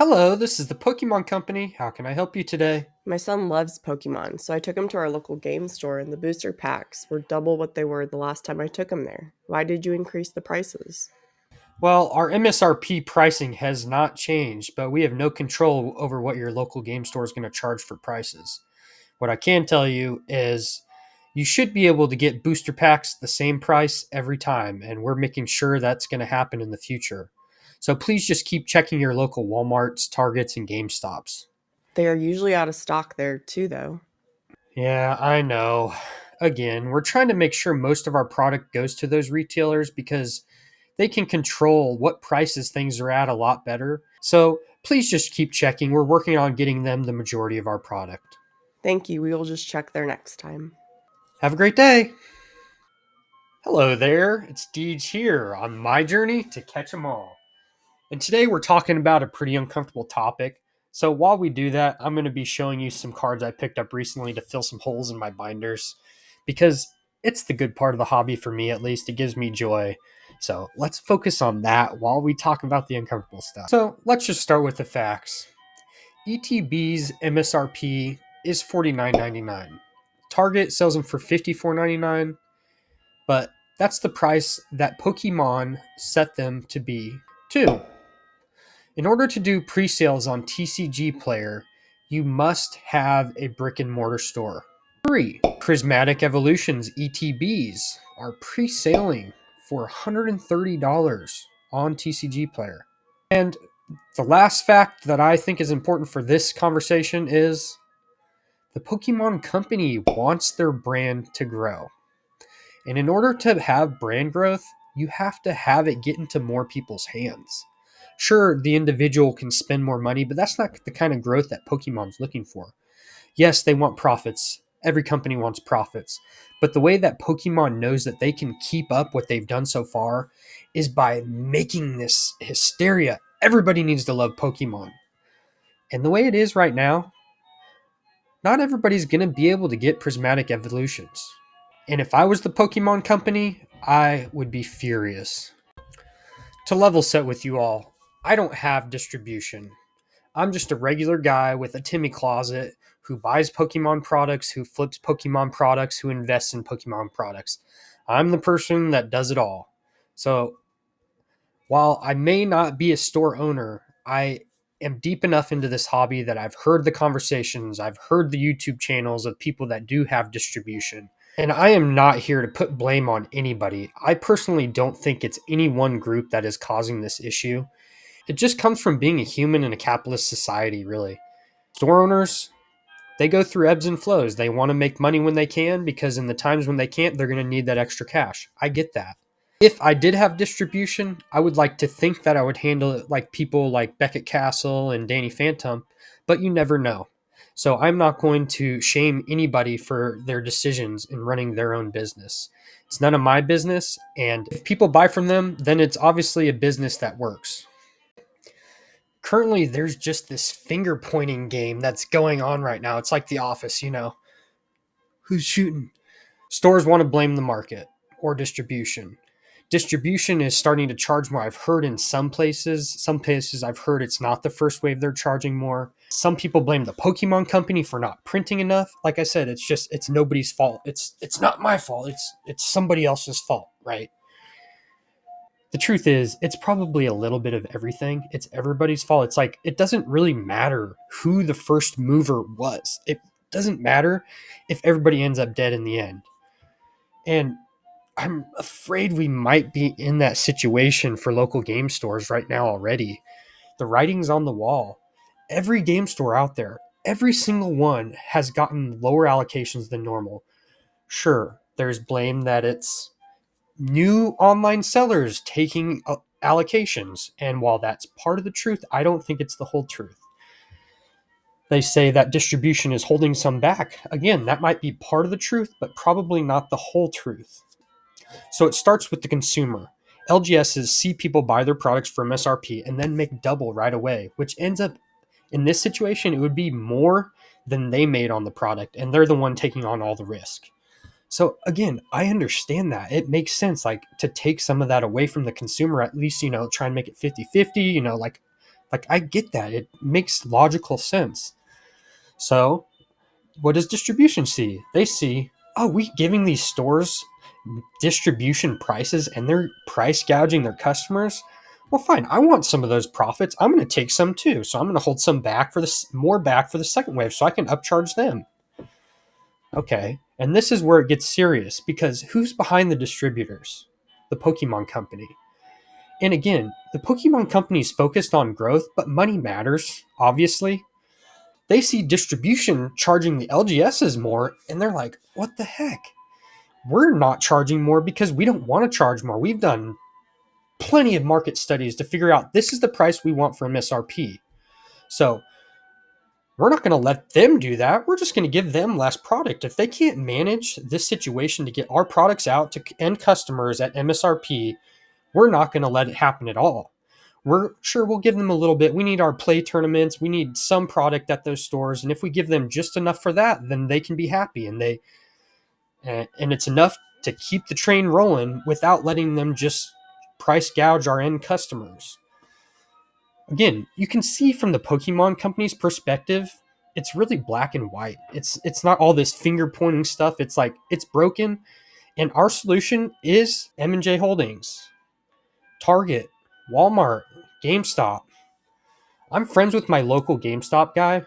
Hello, this is the Pokemon Company. How can I help you today? My son loves Pokemon, so I took him to our local game store, and the booster packs were double what they were the last time I took him there. Why did you increase the prices? Well, our MSRP pricing has not changed, but we have no control over what your local game store is going to charge for prices. What I can tell you is you should be able to get booster packs the same price every time, and we're making sure that's going to happen in the future. So please just keep checking your local Walmarts, Targets, and GameStops. They are usually out of stock there too, though. Yeah, I know. Again, we're trying to make sure most of our product goes to those retailers because they can control what prices things are at a lot better. So please just keep checking. We're working on getting them the majority of our product. Thank you, we will just check there next time. Have a great day. Hello there, it's Deej here on my journey to catch 'em all. And today we're talking about a pretty uncomfortable topic. So while we do that, I'm going to be showing you some cards I picked up recently to fill some holes in my binders because it's the good part of the hobby for me, at least. It gives me joy. So let's focus on that while we talk about the uncomfortable stuff. So let's just start with the facts. ETB's MSRP is $49.99. Target sells them for $54.99, but that's the price that Pokemon set them to be. 2. In order to do pre-sales on TCG Player, you must have a brick and mortar store. 3. Prismatic Evolutions ETBs are pre-selling for $130 on TCG Player. And the last fact that I think is important for this conversation is the Pokemon Company wants their brand to grow. And in order to have brand growth, you have to have it get into more people's hands. Sure, the individual can spend more money, but that's not the kind of growth that Pokemon's looking for. Yes, they want profits. Every company wants profits. But the way that Pokemon knows that they can keep up what they've done so far is by making this hysteria. Everybody needs to love Pokemon. And the way it is right now, not everybody's going to be able to get Prismatic Evolutions. And if I was the Pokemon Company, I would be furious. To level set with you all, I don't have distribution. I'm just a regular guy with a Timmy closet who buys Pokemon products, who flips Pokemon products, who invests in Pokemon products. I'm the person that does it all. So while I may not be a store owner, I am deep enough into this hobby that I've heard the conversations, I've heard the YouTube channels of people that do have distribution. And I am not here to put blame on anybody. I personally don't think it's any one group that is causing this issue. It just comes from being a human in a capitalist society, really. Store owners, they go through ebbs and flows. They want to make money when they can because in the times when they can't, they're going to need that extra cash. I get that. If I did have distribution, I would like to think that I would handle it like people like Beckett Castle and Danny Phantom, but you never know. So I'm not going to shame anybody for their decisions in running their own business. It's none of my business, and if people buy from them, then it's obviously a business that works. Currently, there's just this finger pointing game that's going on right now. It's like The Office, who's shooting? Stores want to blame the market or distribution. Distribution is starting to charge more. I've heard in some places. Some places I've heard it's not the first wave they're charging more. Some people blame the Pokemon Company for not printing enough. Like I said, it's nobody's fault. It's not my fault. It's somebody else's fault, right? The truth is, it's probably a little bit of everything. It's everybody's fault. It's like it doesn't really matter who the first mover was. It doesn't matter if everybody ends up dead in the end. And I'm afraid we might be in that situation for local game stores right now already. The writing's on the wall. Every game store out there, every single one has gotten lower allocations than normal. Sure, there's blame that it's new online sellers taking allocations. And while that's part of the truth, I don't think it's the whole truth. They say that distribution is holding some back. Again, that might be part of the truth, but probably not the whole truth. So it starts with the consumer. LGSs see people buy their products for MSRP and then make double right away, which ends up in this situation, it would be more than they made on the product, and they're the one taking on all the risk. So again, I understand that. It makes sense, like to take some of that away from the consumer, at least, try and make it 50-50, like Like, I get that. It makes logical sense. So, what does distribution see? They see, oh, we giving these stores distribution prices and they're price gouging their customers. Well, fine. I want some of those profits. I'm going to take some too. So I'm going to hold some back for this, more back for the second wave, so I can upcharge them. Okay. And this is where it gets serious because who's behind the distributors? The Pokemon Company. And again, the Pokemon Company is focused on growth, but money matters, obviously. They see distribution charging the LGSs more, and they're like, what the heck? We're not charging more because we don't want to charge more. We've done plenty of market studies to figure out this is the price we want for MSRP. So we're not going to let them do that. We're just going to give them less product. If they can't manage this situation to get our products out to end customers at MSRP, we're not going to let it happen at all. We're sure we'll give them a little bit. We need our play tournaments. We need some product at those stores. And if we give them just enough for that, then they can be happy. And it's enough to keep the train rolling without letting them just price gouge our end customers. Again, you can see from the Pokemon Company's perspective, it's really black and white. It's not all this finger pointing stuff. It's like it's broken, and our solution is M&J Holdings, Target, Walmart, GameStop. I'm friends with my local GameStop guy,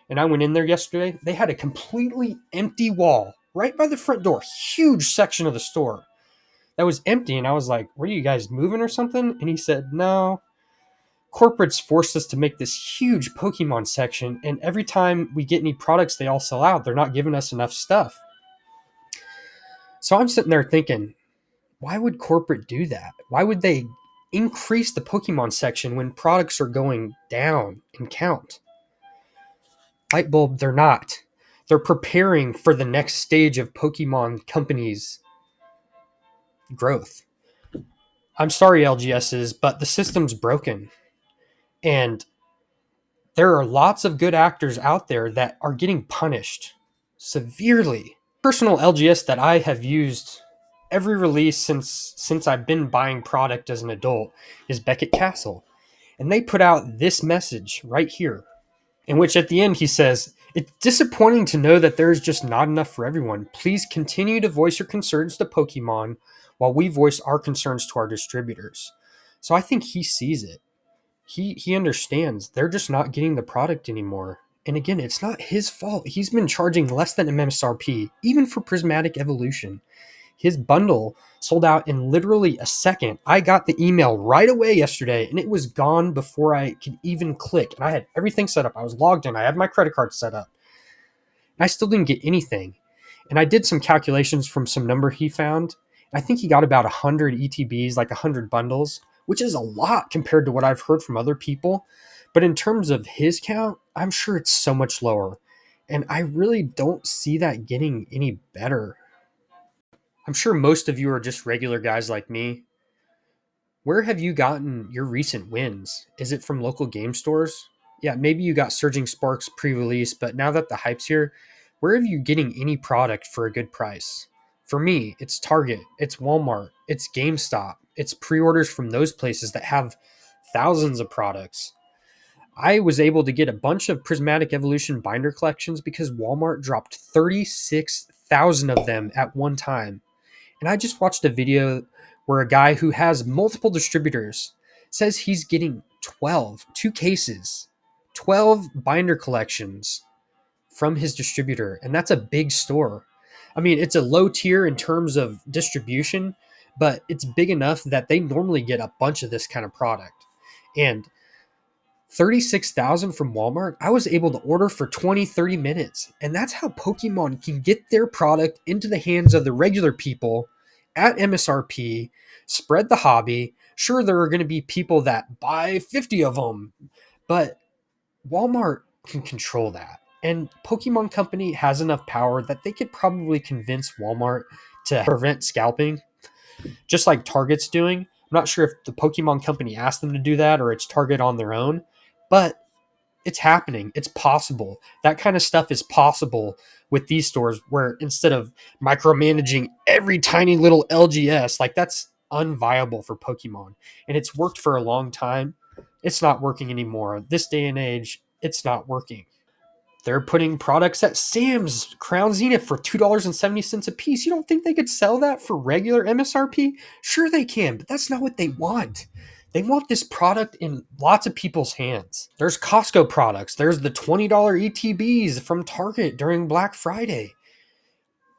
and I went in there yesterday. They had a completely empty wall right by the front door, huge section of the store that was empty. And I was like, were you guys moving or something? And he said, no. Corporates forced us to make this huge Pokemon section, and every time we get any products, they all sell out. They're not giving us enough stuff. So I'm sitting there thinking, why would corporate do that? Why would they increase the Pokemon section when products are going down in count? Light bulb, they're not. They're preparing for the next stage of Pokemon Company's growth. I'm sorry, LGSs, but the system's broken. And there are lots of good actors out there that are getting punished severely. Personal LGS that I have used every release since I've been buying product as an adult is Beckett Castle. And they put out this message right here, in which at the end he says, it's disappointing to know that there is just not enough for everyone. Please continue to voice your concerns to Pokemon while we voice our concerns to our distributors. So I think he sees it. He understands they're just not getting the product anymore. And again, it's not his fault. He's been charging less than MSRP, even for Prismatic Evolution. His bundle sold out in literally a second. I got the email right away yesterday, and it was gone before I could even click. And I had everything set up. I was logged in. I had my credit card set up. And I still didn't get anything. And I did some calculations from some number he found. I think he got about 100 ETBs, like 100 bundles, which is a lot compared to what I've heard from other people. But in terms of his count, I'm sure it's so much lower. And I really don't see that getting any better. I'm sure most of you are just regular guys like me. Where have you gotten your recent wins? Is it from local game stores? Yeah, maybe you got Surging Sparks pre-release, but now that the hype's here, where are you getting any product for a good price? For me, it's Target, it's Walmart, it's GameStop, it's pre-orders from those places that have thousands of products. I was able to get a bunch of Prismatic Evolution binder collections because Walmart dropped 36,000 of them at one time. And I just watched a video where a guy who has multiple distributors says he's getting 2 cases, 12 binder collections from his distributor. And that's a big store. I mean, it's a low tier in terms of distribution, but it's big enough that they normally get a bunch of this kind of product. And 36,000 from Walmart, I was able to order for 20, 30 minutes. And that's how Pokemon can get their product into the hands of the regular people at MSRP, spread the hobby. Sure, there are going to be people that buy 50 of them, but Walmart can control that. And Pokemon Company has enough power that they could probably convince Walmart to prevent scalping, just like Target's doing. I'm not sure if the Pokemon Company asked them to do that or it's Target on their own, but it's happening. It's possible. That kind of stuff is possible with these stores where instead of micromanaging every tiny little LGS, like that's unviable for Pokemon. And it's worked for a long time. It's not working anymore. This day and age, it's not working. They're putting products at Sam's Crown Zenith for $2.70 a piece. You don't think they could sell that for regular MSRP? Sure they can, but that's not what they want. They want this product in lots of people's hands. There's Costco products. There's the $20 ETBs from Target during Black Friday.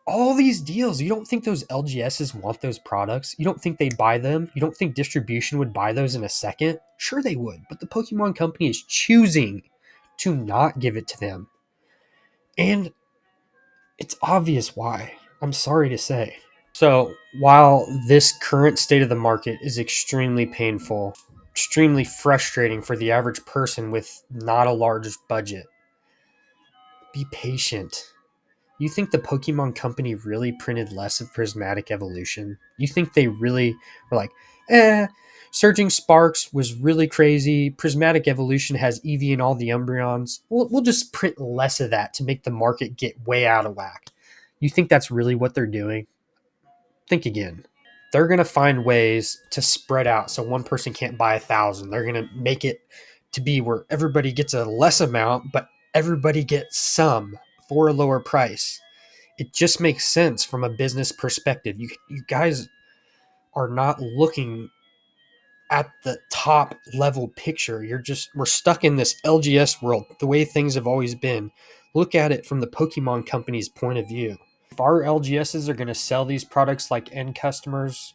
All these deals, you don't think those LGSs want those products? You don't think they buy them? You don't think distribution would buy those in a second? Sure they would, but the Pokemon Company is choosing to not give it to them. And it's obvious why. I'm sorry to say. So, while this current state of the market is extremely painful, extremely frustrating for the average person with not a large budget, be patient. You think the Pokemon Company really printed less of Prismatic Evolution? You think they really were like, Surging Sparks was really crazy. Prismatic Evolution has Eevee and all the Umbreons. We'll just print less of that to make the market get way out of whack. You think that's really what they're doing? Think again. They're going to find ways to spread out so one person can't buy 1,000. They're going to make it to be where everybody gets a less amount, but everybody gets some for a lower price. It just makes sense from a business perspective. You guys are not looking at the top level picture. We're stuck in this LGS world, the way things have always been. Look at it from the Pokemon Company's point of view. If our LGSs are going to sell these products like end customers,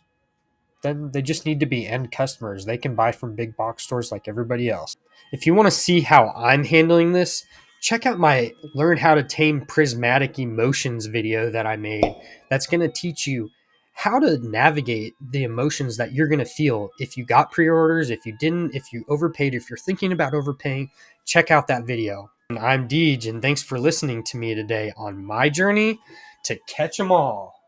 then they just need to be end customers. They can buy from big box stores like everybody else. If you want to see how I'm handling this, check out my Learn How to Tame Prismatic Emotions video that I made. That's going to teach you how to navigate the emotions that you're going to feel if you got pre-orders, if you didn't, if you overpaid, if you're thinking about overpaying. Check out that video. And I'm Deej, and thanks for listening to me today on my journey to catch 'em all.